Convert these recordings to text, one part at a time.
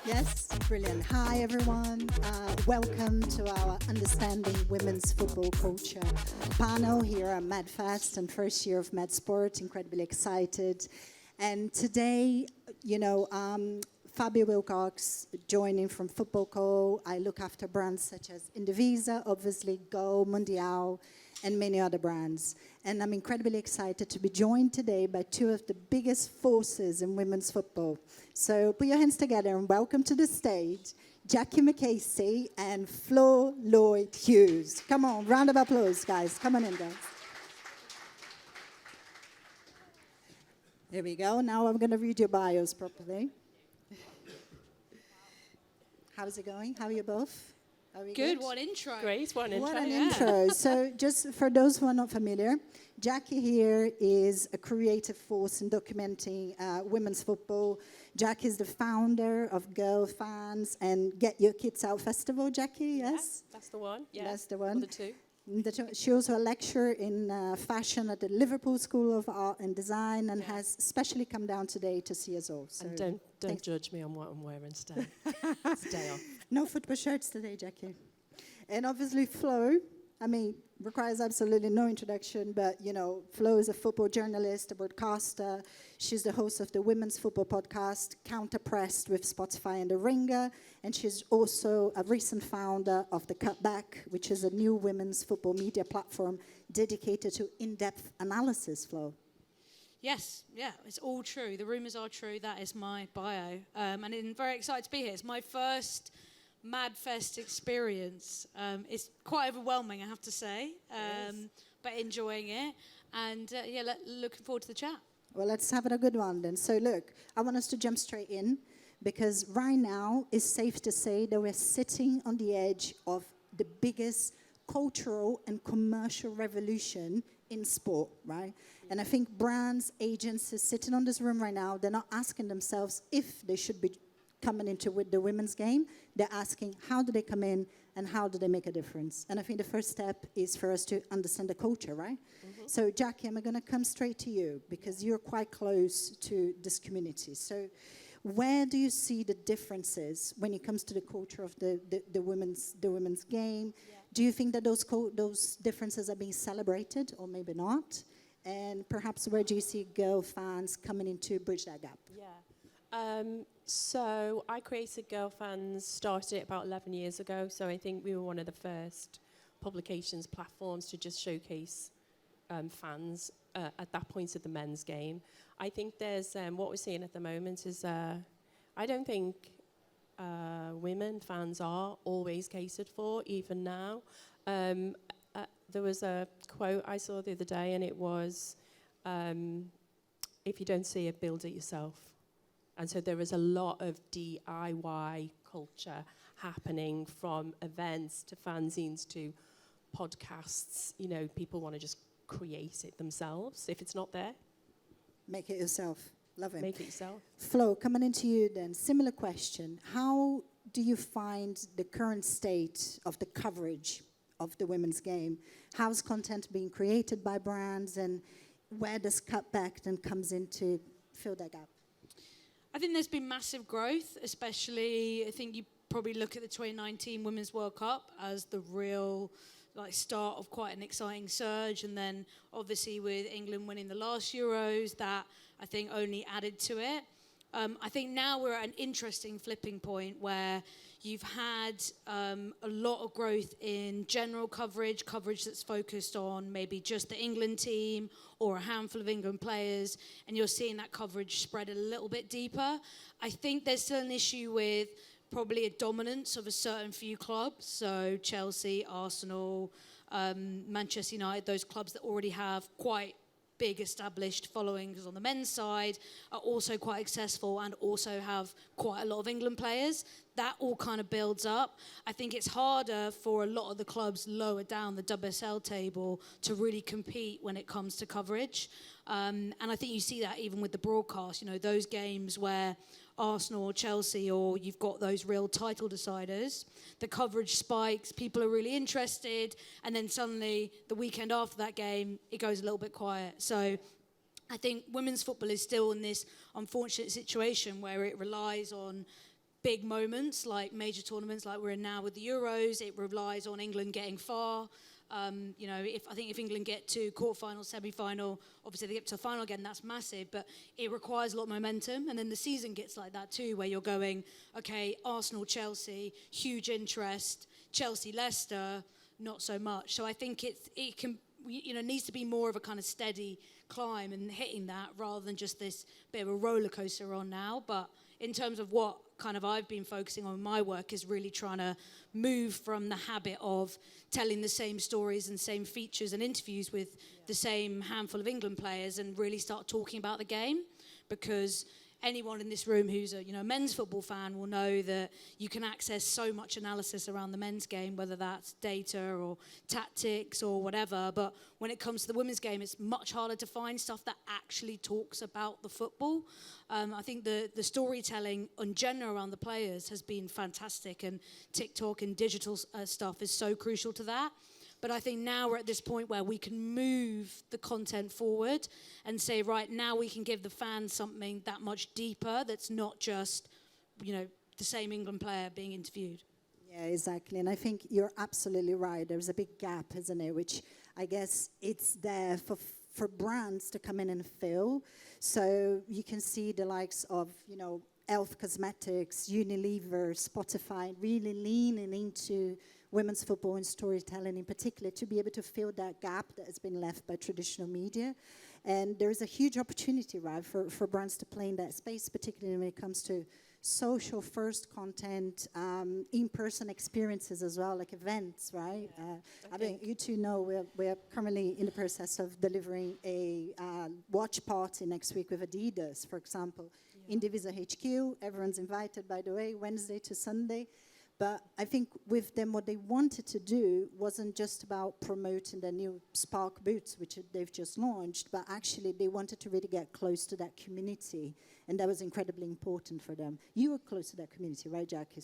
Yes, brilliant. Hi, everyone. Welcome to our Understanding Women's Football Culture panel here at MedFest and first year of MedSport. Incredibly excited. And today, Fabio Wilcox joining from Football Co. I look after brands such as INDIVISA, obviously Go, Mundial, and many other brands. And I'm incredibly excited to be joined today by two of the biggest forces in women's football. So put your hands together and welcome to the stage, Jacqui McAssey and Flo Lloyd-Hughes. Come on, round of applause, guys. Come on in, guys. Here we go. Now I'm going to read your bios properly. How's it going? How are you both? Are we good? What intro. Great, what an intro. What an intro. So just for those who are not familiar, Jacqui here is a creative force in documenting women's football. Jacqui is the founder of GIRLFANS and Get Your Kids Out Festival, Jacqui, yes? Yeah, that's the one. Yeah, that's the one. Or the two. She also a lecturer in fashion at the Liverpool School of Art and Design and has specially come down today to see us all. So and don't judge me on what I'm wearing today. Stay off. No football shirts today, Jacqui. And obviously Flo, requires absolutely no introduction, but, Flo is a football journalist, a broadcaster. She's the host of the women's football podcast, Counterpressed with Spotify and The Ringer. And she's also a recent founder of the Cutback, which is a new women's football media platform dedicated to in-depth analysis, Flo. Yes, yeah, it's all true. The rumours are true. That is my bio. And I'm very excited to be here. It's my first MadFest experience. It's quite overwhelming, I have to say, but enjoying it. And looking forward to the chat. Well, let's have it a good one then. So look, I want us to jump straight in because right now it's safe to say that we're sitting on the edge of the biggest cultural and commercial revolution in sport, right? And I think brands, agencies sitting on this room right now, they're not asking themselves if they should be coming into with the women's game. They're asking how do they come in and how do they make a difference? And I think the first step is for us to understand the culture, right? Mm-hmm. So Jacqui, I'm going to come straight to you because you're quite close to this community. So where do you see the differences when it comes to the culture of the women's game? Yeah. Do you think that those differences are being celebrated or maybe not? And perhaps where do you see GIRLFANS coming in to bridge that gap? Yeah. So I created GIRLFANS, started it about 11 years ago. So I think we were one of the first publications, platforms to just showcase fans at that point of the men's game. I think there's, what we're seeing at the moment is, I don't think women fans are always catered for, even now. There was a quote I saw the other day, and it was, if you don't see it, build it yourself. And so there is a lot of DIY culture happening, from events to fanzines to podcasts. People want to just create it themselves. If it's not there, make it yourself. Love it. Make it yourself. Flo, coming into you then, similar question. How do you find the current state of the coverage of the women's game? How's content being created by brands, and where does Cutback then comes in to fill that gap? I think there's been massive growth, especially I think you probably look at the 2019 Women's World Cup as the real start of quite an exciting surge, and then obviously with England winning the last Euros, that I think only added to it. I think now we're at an interesting flipping point where you've had a lot of growth in general coverage that's focused on maybe just the England team or a handful of England players, and you're seeing that coverage spread a little bit deeper. I think there's still an issue with probably a dominance of a certain few clubs, so Chelsea, Arsenal, Manchester United, those clubs that already have quite big established followings on the men's side, are also quite successful and also have quite a lot of England players. That all kind of builds up. I think it's harder for a lot of the clubs lower down the WSL table to really compete when it comes to coverage. And I think you see that even with the broadcast, those games where Arsenal or Chelsea, or you've got those real title deciders, the coverage spikes, people are really interested, and then suddenly the weekend after that game, it goes a little bit quiet. So I think women's football is still in this unfortunate situation where it relies on big moments like major tournaments like we're in now with the Euros. It relies on England getting far. You know, if England get to quarterfinal, semi-final, obviously they get to the final again, that's massive, but it requires a lot of momentum. And then the season gets like that too, where you're going, okay, Arsenal, Chelsea, huge interest, Chelsea, Leicester, not so much. So I think it can, you know, needs to be more of a kind of steady climb and hitting that rather than just this bit of a roller coaster we're on now. But in terms of what kind of I've been focusing on in my work is really trying to move from the habit of telling the same stories and same features and interviews with the same handful of England players and really start talking about the game. Because anyone in this room who's a men's football fan will know that you can access so much analysis around the men's game, whether that's data or tactics or whatever. But when it comes to the women's game, it's much harder to find stuff that actually talks about the football. I think the storytelling in general around the players has been fantastic, and TikTok and digital stuff is so crucial to that. But I think now we're at this point where we can move the content forward and say, right, now we can give the fans something that much deeper that's not just, the same England player being interviewed. Yeah, exactly. And I think you're absolutely right. There's a big gap, isn't it? Which I guess it's there for brands to come in and fill. So you can see the likes of, Elf Cosmetics, Unilever, Spotify really leaning into women's football and storytelling in particular to be able to fill that gap that has been left by traditional media. And there is a huge opportunity, right, for brands to play in that space, particularly when it comes to social first content, in-person experiences as well, like events, right? I think you two know we're currently in the process of delivering a watch party next week with Adidas, for example. INDIVISA HQ, everyone's invited, by the way, Wednesday to Sunday. But I think with them, what they wanted to do wasn't just about promoting their new Spark boots, which they've just launched, but actually they wanted to really get close to that community. And that was incredibly important for them. You were close to that community, right, Jacqui?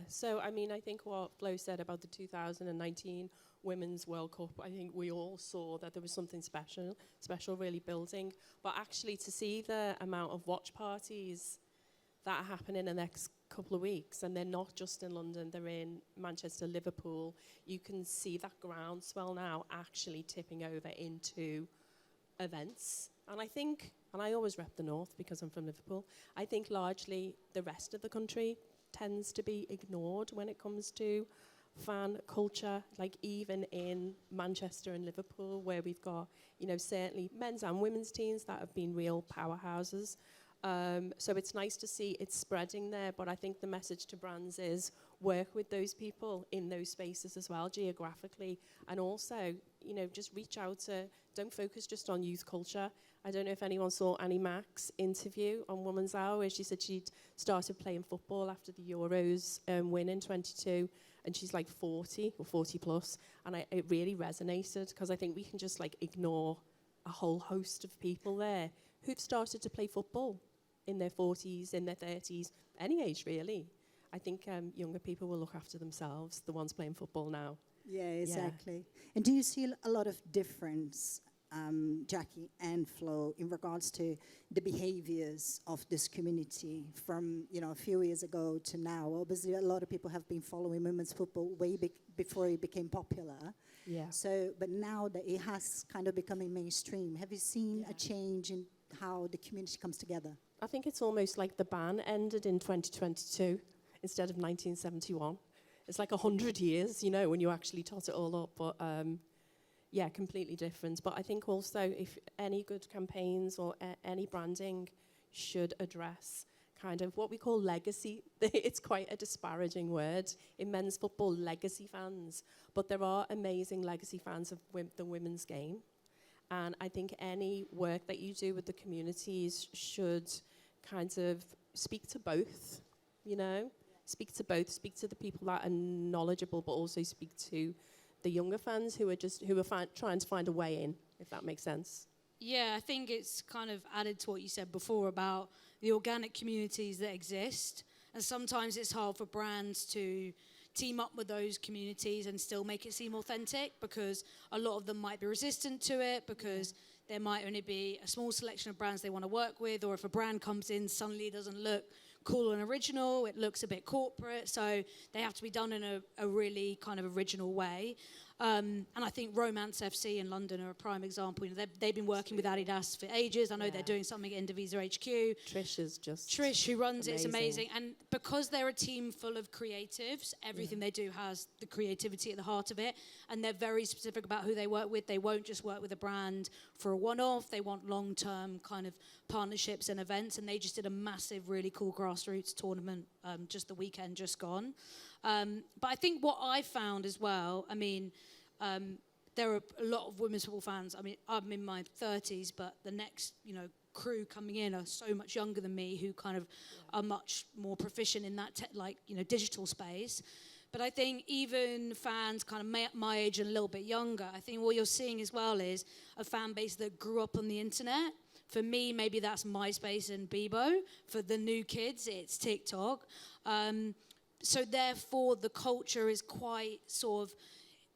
So I mean, I think what Flo said about the 2019 Women's World Cup, I think we all saw that there was something special really building. But actually to see the amount of watch parties that happen in the next couple of weeks, and they're not just in London, they're in Manchester, Liverpool, you can see that groundswell now actually tipping over into events. And I think, and I always rep the North because I'm from Liverpool, I think largely the rest of the country tends to be ignored when it comes to fan culture, like even in Manchester and Liverpool, where we've got, certainly men's and women's teams that have been real powerhouses. So it's nice to see it's spreading there, but I think the message to brands is work with those people in those spaces as well, geographically, and also, just reach out to, don't focus just on youth culture. I don't know if anyone saw Annie Mac's interview on Women's Hour, where she said she'd started playing football after the Euros win in 22, and she's like 40 or 40 plus, and it really resonated, because I think we can just ignore a whole host of people there who've started to play football in their 40s, in their 30s, any age really. I think younger people will look after themselves, the ones playing football now. Yeah, exactly. Yeah. And do you see a lot of difference, Jacqui and Flo, in regards to the behaviors of this community from, a few years ago to now? Obviously, a lot of people have been following women's football way before it became popular. Yeah. So, but now that it has kind of becoming mainstream, have you seen a change in how the community comes together? I think it's almost like the ban ended in 2022 instead of 1971. It's like 100 years, when you actually tot it all up. But completely different. But I think also if any good campaigns or any branding should address kind of what we call legacy. It's quite a disparaging word in men's football, legacy fans. But there are amazing legacy fans of the women's game. And I think any work that you do with the communities should kind of speak to both, speak to both, speak to the people that are knowledgeable, but also speak to the younger fans who are trying to find a way in, if that makes sense. Yeah, I think it's kind of added to what you said before about the organic communities that exist. And sometimes it's hard for brands to team up with those communities and still make it seem authentic, because a lot of them might be resistant to it, because there might only be a small selection of brands they want to work with, or if a brand comes in, suddenly it doesn't look cool and original. It looks a bit corporate, so they have to be done in a really kind of original way. And I think Romance FC in London are a prime example. You know, they've been working with Adidas for ages. I know they're doing something at Indivisa HQ. Trish, who runs it, is amazing. And because they're a team full of creatives, everything they do has the creativity at the heart of it. And they're very specific about who they work with. They won't just work with a brand for a one-off. They want long-term kind of partnerships and events. And they just did a massive, really cool grassroots tournament just the weekend just gone. But I think what I found as well, I mean, there are a lot of women's football fans. I mean, I'm in my 30s, but the next, crew coming in are so much younger than me, who kind of are much more proficient in that, digital space. But I think even fans kind of my age and a little bit younger, I think what you're seeing as well is a fan base that grew up on the internet. For me, maybe that's MySpace and Bebo. For the new kids, it's TikTok. So therefore, the culture is quite sort of,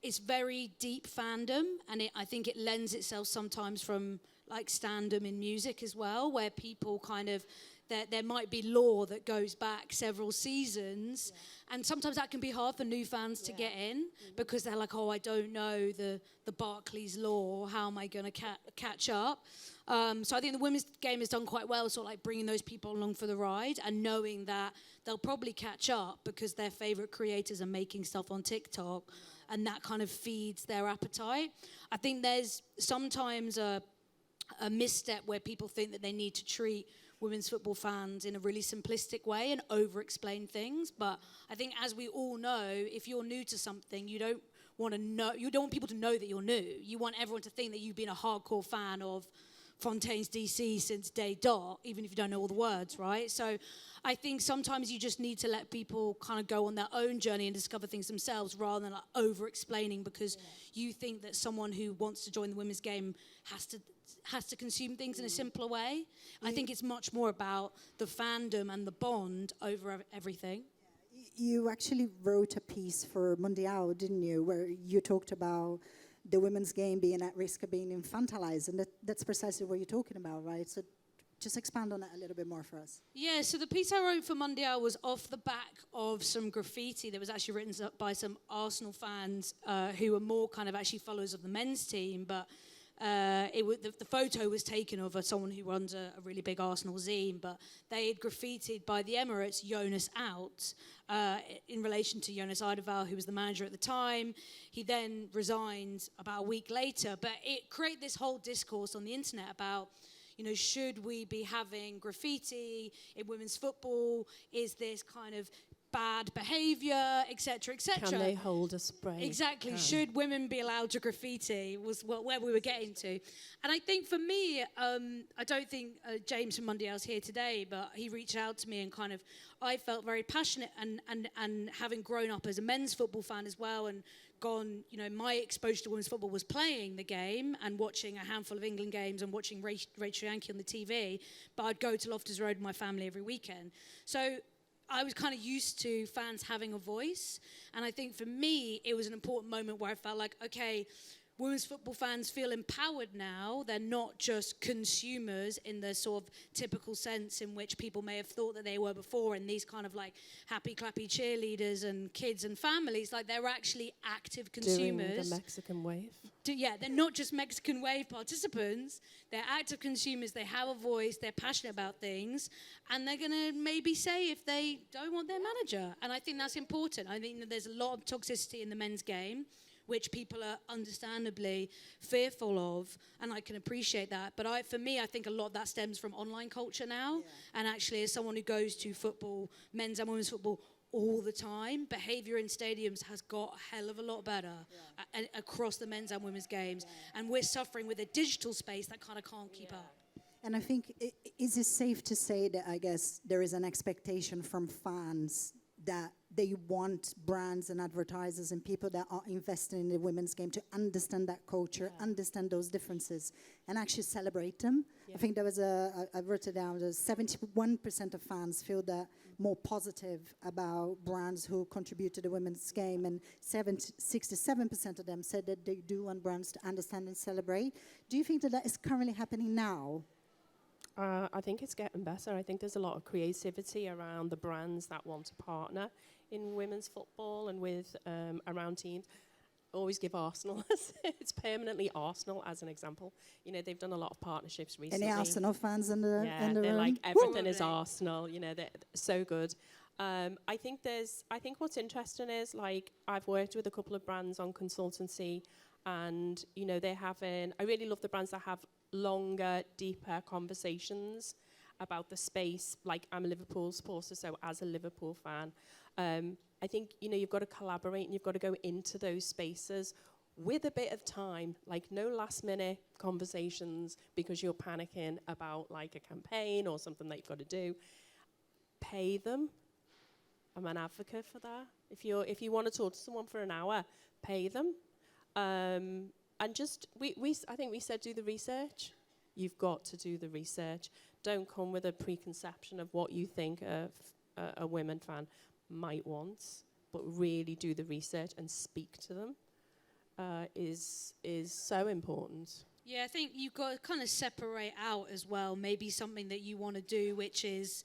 it's very deep fandom, and I think it lends itself sometimes from like standom in music as well, where people kind of, there might be lore that goes back several seasons, and sometimes that can be hard for new fans to get in, because they're like, oh, I don't know the Barclays lore, how am I going to catch up? So I think the women's game has done quite well, sort of like bringing those people along for the ride and knowing that they'll probably catch up because their favorite creators are making stuff on TikTok, and that kind of feeds their appetite. I think there's sometimes a misstep where people think that they need to treat women's football fans in a really simplistic way and over-explain things. But I think, as we all know, if you're new to something, you don't want people to know that you're new. You want everyone to think that you've been a hardcore fan of Fontaine's DC since day dot, even if you don't know all the words, right? So I think sometimes you just need to let people kind of go on their own journey and discover things themselves, rather than like over-explaining because you think that someone who wants to join the women's game has to consume things in a simpler way. I think it's much more about the fandom and the bond over everything. You actually wrote a piece for Mundial, didn't you, where you talked about the women's game being at risk of being infantilized, and that's precisely what you're talking about, right? So just expand on that a little bit more for us. Yeah, so the piece I wrote for Mundial was off the back of some graffiti that was actually written by some Arsenal fans who were more kind of actually followers of the men's team, but the photo was taken of someone who runs a really big Arsenal zine, but they had graffitied by the Emirates Jonas out in relation to Jonas Eidevall, who was the manager at the time. He then resigned about a week later, but it created this whole discourse on the internet about, should we be having graffiti in women's football? Is this kind of bad behaviour, etc., etc.? Can they hold a spray? Exactly. Should women be allowed to graffiti was where we were getting to. And I think for me, I don't think James from Mundial's here today, but he reached out to me and kind of, I felt very passionate, and having grown up as a men's football fan as well, and gone, my exposure to women's football was playing the game and watching a handful of England games and watching Rachel Yankee on the TV, but I'd go to Loftus Road with my family every weekend. So I was kind of used to fans having a voice, and I think for me it was an important moment where I felt like, okay, women's football fans feel empowered now. They're not just consumers in the sort of typical sense in which people may have thought that they were before, and these kind of like happy clappy cheerleaders and kids and families. Like, they're actually active consumers. Doing the Mexican wave. They're not just Mexican wave participants. They're active consumers. They have a voice. They're passionate about things, and they're going to maybe say if they don't want their manager. And I think that's important. I think that there's a lot of toxicity in the men's game, which people are understandably fearful of, and I can appreciate that. But for me, I think a lot of that stems from online culture now. And actually, as someone who goes to football, men's and women's football, all the time, behaviour in stadiums has got a hell of a lot better across the men's and women's games. And we're suffering with a digital space that kind of can't keep up. And I think, is it safe to say that, I guess, there is an expectation from fans that they want brands and advertisers and people that are investing in the women's game to understand that culture, understand those differences, and actually celebrate them? I think there was I wrote it down, 71% of fans feel that more positive about brands who contribute to the women's game, and 67% of them said that they do want brands to understand and celebrate. Do you think that is currently happening now? I think it's getting better. I think there's a lot of creativity around the brands that want to partner in women's football and with around teams. Always give Arsenal, it's permanently Arsenal as an example. You know, they've done a lot of partnerships recently. Any Arsenal fans in the they're room? like, everything is Woo! Arsenal, you know, they're so good. I think what's interesting is, like, I've worked with a couple of brands on consultancy, and, you know, I really love the brands that have longer, deeper conversations about the space. Like, I'm a Liverpool supporter, so as a Liverpool fan, I think, you know, you've got to collaborate and you've got to go into those spaces with a bit of time, like no last minute conversations because you're panicking about like a campaign or something that you've got to do. Pay them. I'm an advocate for that. If you want to talk to someone for an hour, pay them. And just, I think we said do the research. You've got to do the research. Don't come with a preconception of what you think a women fan might want, but really do the research and speak to them is so important. Yeah, I think you've got to kind of separate out as well, maybe something that you want to do, which is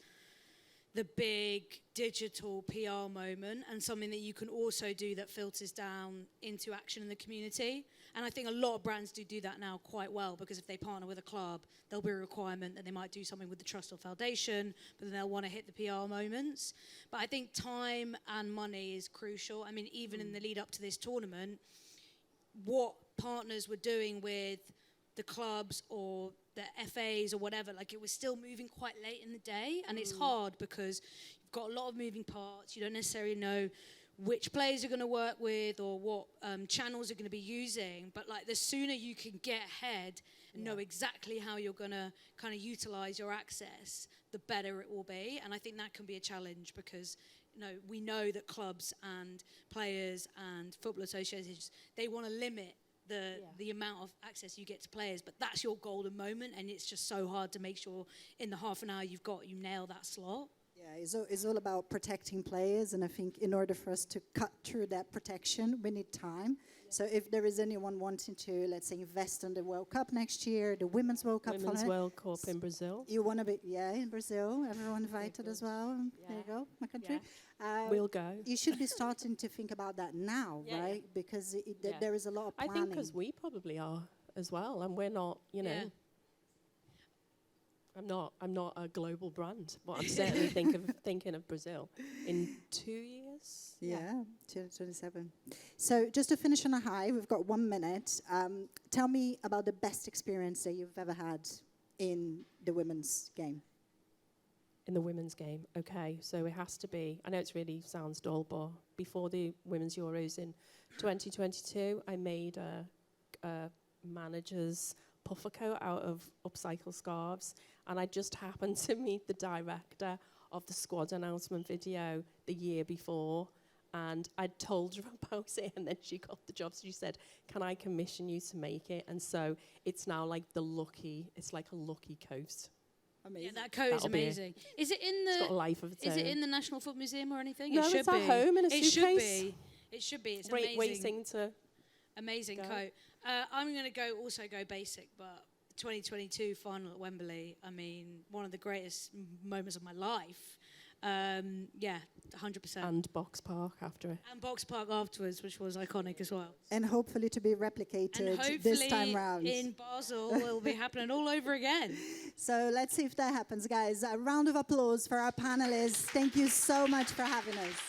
the big digital PR moment, and something that you can also do that filters down into action in the community. And I think a lot of brands do that now quite well, because if they partner with a club, there'll be a requirement that they might do something with the trust or foundation, but then they'll want to hit the PR moments. But I think time and money is crucial. I mean, even in the lead up to this tournament, what partners were doing with the clubs or the FAs or whatever, like, it was still moving quite late in the day, and it's hard because you've got a lot of moving parts. You don't necessarily know which players you're going to work with or what channels you're going to be using, but like the sooner you can get ahead and know exactly how you're going to kind of utilize your access, the better it will be. And I think that can be a challenge because, you know, we know that clubs and players and football associations, they want to limit the amount of access you get to players, but that's your golden moment, and it's just so hard to make sure in the half an hour you've got, you nail that slot. Yeah, it's all about protecting players, and I think in order for us to cut through that protection, we need time. Yeah. So if there is anyone wanting to, let's say, invest in the World Cup next year, the Women's World Cup. Women's World Cup in Brazil. You want to be, in Brazil. Everyone invited as well. Yeah. There you go, my country. Yeah. We'll go. You should be starting to think about that now, right? Yeah. Because there is a lot of planning. I think because we probably are as well, and we're not, you know. Yeah. I'm not a global brand, but I'm certainly thinking of Brazil in 2 years. Yeah, 2027. So just to finish on a high, we've got 1 minute. Tell me about the best experience that you've ever had in the women's game. In the women's game, okay. So it has to be, I know it really sounds dull, but before the Women's Euros in 2022, I made a manager's puffer coat out of upcycle scarves, and I just happened to meet the director of the squad announcement video the year before, and I told her about it, and then she got the job. So she said, "Can I commission you to make it?" And so it's now like it's like a lucky coat. Amazing. Yeah, that coat is amazing. Is it in the? It's got a life of its own. Is it in the National Football Museum or anything? No, it should it's at home in a suitcase. It should be. It should be. It's amazing. Waiting to. Amazing coat. I'm going to also go basic, but 2022 final at Wembley, I mean, one of the greatest moments of my life. 100%. And Box Park after it. And Box Park afterwards, which was iconic as well. And hopefully to be replicated this time round. In Basel, it will be happening all over again. So let's see if that happens, guys. A round of applause for our panelists. Thank you so much for having us.